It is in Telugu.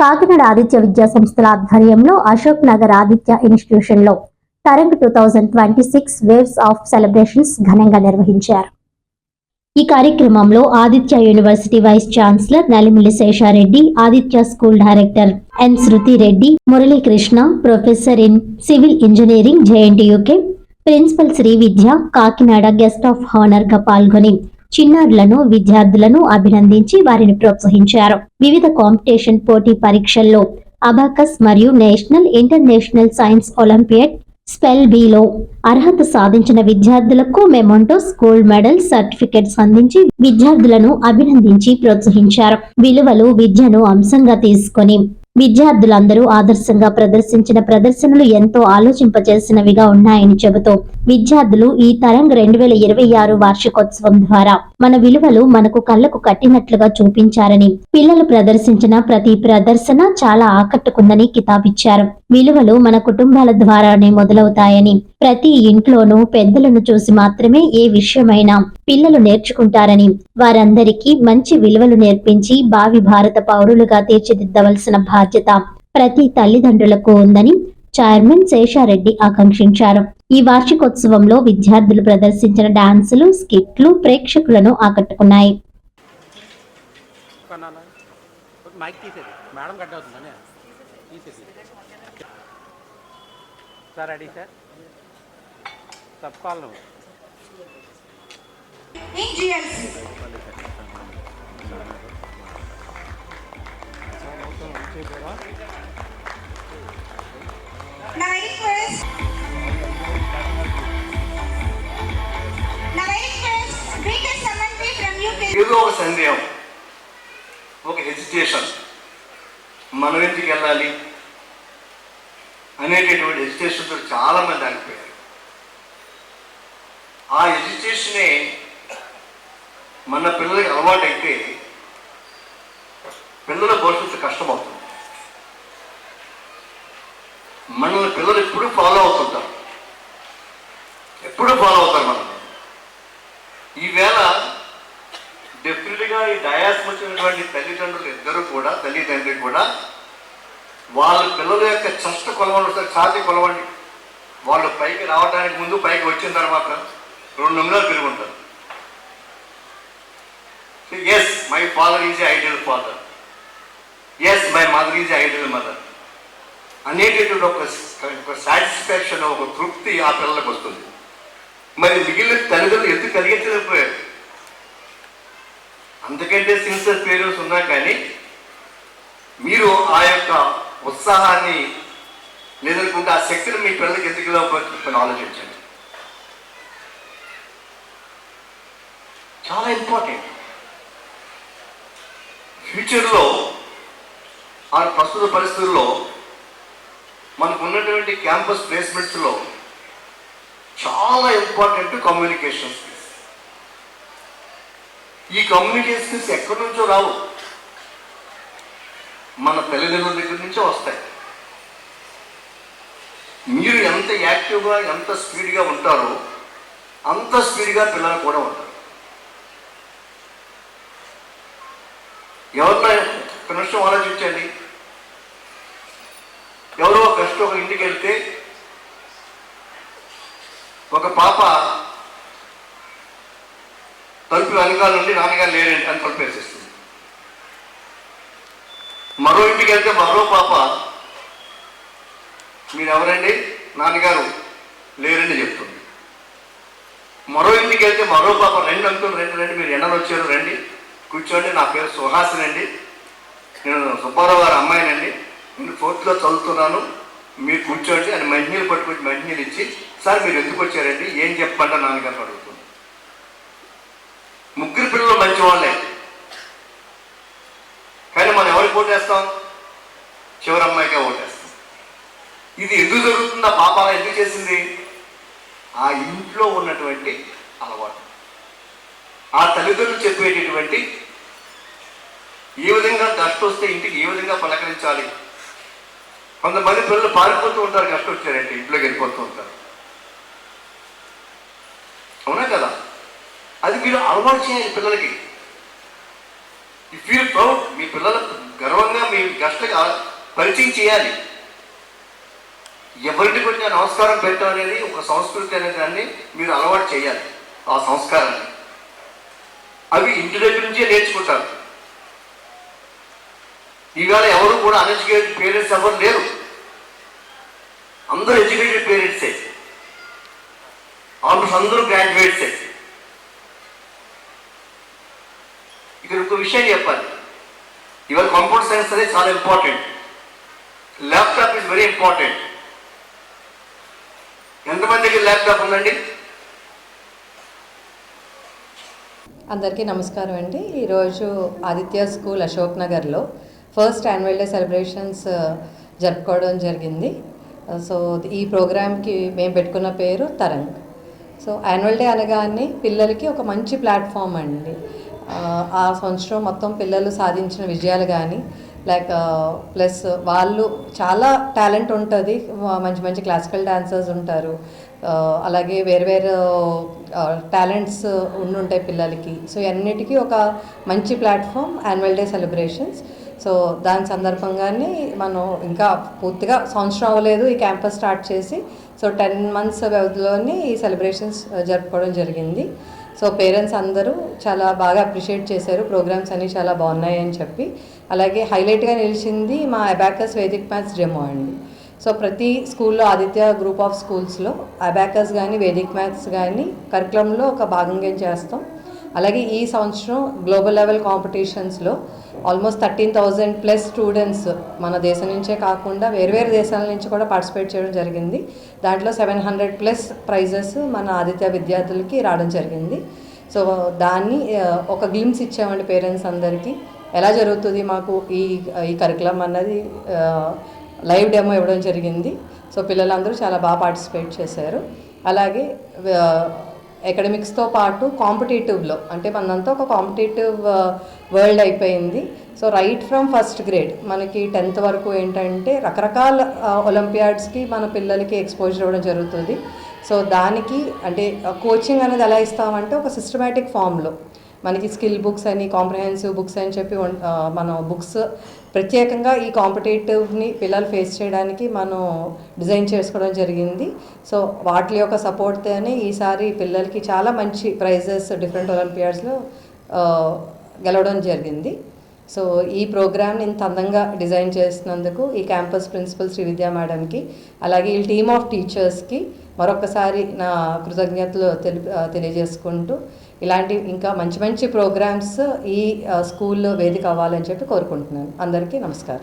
కాకినాడ ఆదిత్య విద్యా సంస్థల ఆధ్వర్యంలో అశోక్ నగర్ ఆదిత్య ఇన్స్టిట్యూషన్ లో తరంగ్ 2026 వేవ్స్ ఆఫ్ సెలబ్రేషన్స్ ఘనంగా నిర్వహించారు. ఈ కార్యక్రమంలో Aditya university vice chancellor Nalimilli Seshareddy, Aditya school director N Shruti Reddy, Muralikrishna, professor in civil engineering JNTUK, principal Sri Vidya Kakinada guest of honour గా పాల్గొని చిన్నారులను, విద్యార్థులను అభినందించి వారిని ప్రోత్సహించారు. వివిధ కాంపిటీషన్ పోటీ పరీక్షల్లో అబాకస్ మరియు national, international science olympiad spell below అర్హత సాధించిన విద్యార్థులకు మెమోంటోస్, గోల్డ్ మెడల్, సర్టిఫికెట్స్ అందించి విద్యార్థులను అభినందించి ప్రోత్సహించారు. విలువలు, విద్యను అంశంగా తీసుకొని విద్యార్థులందరూ ఆదర్శంగా ప్రదర్శించిన ప్రదర్శనలు ఎంతో ఆలోచింపజేసినవిగా ఉన్నాయని చెబుతూ విద్యార్థులు ఈ తరంగ్ 2026 వార్షికోత్సవం ద్వారా మన విలువలు మనకు కళ్లకు కట్టినట్లుగా చూపించారని, పిల్లలు ప్రదర్శించిన ప్రతి ప్రదర్శన చాలా ఆకట్టుకుందని కితాబిచ్చారు. విలువలు మన కుటుంబాల ద్వారానే మొదలవుతాయని, ప్రతి ఇంట్లోనూ పెద్దలను చూసి మాత్రమే ఏ విషయమైనా పిల్లలు నేర్చుకుంటారని, వారందరికీ మంచి విలువలు నేర్పించి భావి భారత పౌరులుగా తీర్చిదిద్దవలసిన బాధ్యత ప్రతి తల్లిదండ్రులకు ఉందని చైర్మన్ శేషారెడ్డి ఆకాంక్షించారు. ఈ వార్షికోత్సవంలో విద్యార్థులు ప్రదర్శించిన డాన్సులు, స్కిట్లు ప్రేక్షకులను ఆకట్టుకున్నాయి. ఏదో ఒక సందేహం, ఒక హెజిటేషన్, మనం ఎందుకు వెళ్ళాలి అనేటటువంటి హెజిటేషన్తో చాలా మంది ఆగిపోయారు. ఆ హెజిటేషనే మన పిల్లలకి అలవాటైతే పిల్లల భవిష్యత్తు కష్టమవుతుంది. మనల్ని పిల్లలు ఎప్పుడు ఫాలో అవుతుంటారు, మనం. ఈవేళ డెఫినెట్గా ఈ డయాస్ వచ్చినటువంటి తల్లిదండ్రులు ఇద్దరు కూడా, తల్లిదండ్రులు కూడా వాళ్ళ పిల్లల యొక్క చెస్ట్ కొలవండి, ఛాతీ కొలవండి. వాళ్ళు పైకి రావడానికి ముందు, పైకి వచ్చిన తర్వాత 2 నిమిషాలు పెరుగుంటారు. Yes, my father is ideal father, yes my mother is ideal mother అనేటటువంటి ఒక సాటిస్ఫాక్షన్, ఒక తృప్తి ఆ పిల్లలకు వస్తుంది. మరి మిగిలిన తల్లిదండ్రులు ఎందుకు కలిగించలేకపోయారు? అందుకంటే సిన్సియర్ పేరెంట్స్ ఉన్నా కానీ మీరు ఆ యొక్క ఉత్సాహాన్ని లేదనుకుంటే ఆ శక్తిని మీ పిల్లలకి ఎందుకు ఇవ్వకపోతే ఆలోచించండి. చాలా ఇంపార్టెంట్. ఫ్యూచర్లో ఆ ప్రస్తుత పరిస్థితుల్లో మనకు ఉన్నటువంటి క్యాంపస్ ప్లేస్మెంట్స్లో చాలా ఇంపార్టెంట్ కమ్యూనికేషన్ స్కిల్స్. ఈ కమ్యూనికేషన్ స్కిల్స్ ఎక్కడి నుంచో రావు, మన తల్లిదండ్రుల దగ్గర నుంచో వస్తాయి. మీరు ఎంత యాక్టివ్గా, ఎంత స్పీడ్గా ఉంటారో అంత స్పీడ్గా పిల్లలు కూడా ఉంటారు. ఎవరినో ఒక నిమిషం ఆలోచించండి. ఎవరో కష్టం ఒక ఇంటికి వెళ్తే ఒక పాప తలుపు వెనకాల నుండి నాన్నగారు లేరండి అని తలుపేసేస్తుంది. మరో ఇంటికి వెళ్తే మరో పాప మీరెవరండి, నాన్నగారు లేరండి చెప్తుంది. మరో ఇంటికి వెళ్తే మరో పాప రండి అంకుల్, రండి మీరు ఎండలు వచ్చారు, రండి కూర్చోండి, నా పేరు సుహాసిని అండి, నేను సుబ్బారావు గారి అమ్మాయినండి, నేను 4th చదువుతున్నాను, మీరు కూర్చోండి అని మంచినీళ్ళు పట్టుకొచ్చి మంచినీళ్ళు ఇచ్చి, సార్ మీరు ఎందుకు వచ్చారండి, ఏం చెప్పండి నాన్నగారు అడుగుతుంది. ముగ్గురు పిల్లలు మంచి వాళ్ళే, కానీ మనం ఎవరికి ఓటేస్తాం? చివరి అమ్మాయికే ఓటేస్తాం. ఇది ఎందుకు జరుగుతుందా? పాప ఎందుకు చేసింది? ఆ ఇంట్లో ఉన్నటువంటి అలవాటు, ఆ తల్లిదండ్రులు చెప్పేటటువంటి ఏ విధంగా కష్టం వస్తే ఇంటికి ఏ విధంగా పలకరించాలి. కొంతమంది పిల్లలు పారిపోతూ ఉంటారు, కష్టం వచ్చారంటే ఇంట్లోకి వెళ్ళిపోతూ ఉంటారు. అవునా కదా? అది మీరు అలవాటు చేయాలి పిల్లలకి. You feel proud. మీ పిల్లల గర్వంగా మీ గెస్ట్గా పరిచయం చేయాలి. ఎవరికి కూడా నమస్కారం పెట్టడం అనేది ఒక సంస్కృతి అనే దాన్ని మీరు అలవాటు చేయాలి. ఆ సంస్కారాన్ని అవి ఇంటి దగ్గర నుంచే నేర్చుకుంటారు. ఇవాళ ఎవరు కూడా అన్ఎడ్యుకేటెడ్ పేరెంట్స్ ఎవరు లేరు, అందరూ ఎడ్యుకేటెడ్ పేరెంట్సే, ఆల్మోస్ట్ అందరూ గ్రాడ్యుయేట్సే. ఇక్కడ ఒక విషయం చెప్పాలి, ఇవాళ కంప్యూటర్ సైన్స్ అనేది చాలా important. Laptop is very important. ఎంతమందికి ల్యాప్టాప్ ఉందండి? అందరికీ నమస్కారం అండి. ఈరోజు ఆదిత్య స్కూల్ అశోక్ నగర్లో ఫస్ట్ యాన్యువల్ డే సెలబ్రేషన్స్ జరుపుకోవడం జరిగింది. సో ఈ ప్రోగ్రామ్కి మేము పెట్టుకున్న పేరు తరంగ్. సో యాన్యువల్ డే అనగానే పిల్లలకి ఒక మంచి ప్లాట్ఫామ్ అండి. ఆ సంవత్సరం మొత్తం పిల్లలు సాధించిన విజయాలు కానీ ప్లస్ వాళ్ళు చాలా టాలెంట్ ఉంటుంది, మంచి మంచి క్లాసికల్ డాన్సర్స్ ఉంటారు, అలాగే వేరు వేరు టాలెంట్స్ ఉండుంటాయి పిల్లలకి. సో అన్నిటికీ ఒక మంచి platform annual day celebrations. So దాని సందర్భంగానే మనం ఇంకా పూర్తిగా సంవత్సరం అవ్వలేదు ఈ క్యాంపస్ స్టార్ట్ చేసి. సో 10 months వ్యవధిలోనే ఈ సెలబ్రేషన్స్ జరుపుకోవడం జరిగింది. సో పేరెంట్స్ అందరూ చాలా బాగా అప్రిషియేట్ చేశారు, ప్రోగ్రామ్స్ అన్నీ చాలా బాగున్నాయి అని చెప్పి. అలాగే హైలైట్గా నిలిచింది మా అబాకస్ వేదిక్ మ్యాథ్స్ డెమో అండి. సో ప్రతి స్కూల్లో ఆదిత్య గ్రూప్ ఆఫ్ స్కూల్స్లో అబాకస్ కానీ వేదిక్ మ్యాథ్స్ కానీ కరికులంలో ఒక భాగంగా చేస్తాం. అలాగే ఈ సంవత్సరం గ్లోబల్ లెవెల్ కాంపిటీషన్స్లో ఆల్మోస్ట్ 13,000+ స్టూడెంట్స్ మన దేశం నుంచే కాకుండా వేరు దేశాల నుంచి కూడా పార్టిసిపేట్ చేయడం జరిగింది. దాంట్లో 700+ ప్రైజెస్ మన ఆదిత్య విద్యార్థులకి రావడం జరిగింది. సో దాన్ని ఒక గ్లిమ్స్ ఇచ్చామండి పేరెంట్స్ అందరికీ, ఎలా జరుగుతుంది మాకు ఈ కరికులం అన్నది లైవ్ డెమో ఇవ్వడం జరిగింది. సో పిల్లలందరూ చాలా బాగా పార్టిసిపేట్ చేశారు. అలాగే అకాడమిక్స్తో పాటు కాంపిటేటివ్లో, అంటే మనంతా ఒక కాంపిటేటివ్ వరల్డ్ అయిపోయింది. So right from first grade మనకి 10th వరకు ఏంటంటే రకరకాల ఒలింపియాడ్స్కి మన పిల్లలకి ఎక్స్పోజర్ ఇవ్వడం జరుగుతుంది. సో దానికి అంటే కోచింగ్ అనేది ఎలా ఇస్తామంటే ఒక సిస్టమేటిక్ ఫామ్లో మనకి స్కిల్ బుక్స్ అని, కాంప్రహెన్సివ్ బుక్స్ అని చెప్పి మనం బుక్స్ ప్రత్యేకంగా ఈ కాంపిటేటివ్ని పిల్లలు ఫేస్ చేయడానికి మనం డిజైన్ చేసుకోవడం జరిగింది. సో వాటి యొక్క సపోర్ట్తోనే ఈసారి పిల్లలకి చాలా మంచి ప్రైజెస్ డిఫరెంట్ ఒలింపియాడ్స్లో గెలవడం జరిగింది. సో ఈ ప్రోగ్రామ్ని ఇంత అందంగా డిజైన్ చేసినందుకు ఈ క్యాంపస్ ప్రిన్సిపల్ శ్రీ విద్యా మేడంకి, అలాగే ఈ టీమ్ ఆఫ్ టీచర్స్కి మరొకసారి నా కృతజ్ఞతలు తెలియజేసుకుంటూ, ఇలాంటి ఇంకా మంచి మంచి ప్రోగ్రామ్స్ ఈ స్కూల్లో వేదిక అవ్వాలని చెప్పి కోరుకుంటున్నాను. అందరికీ నమస్కారం.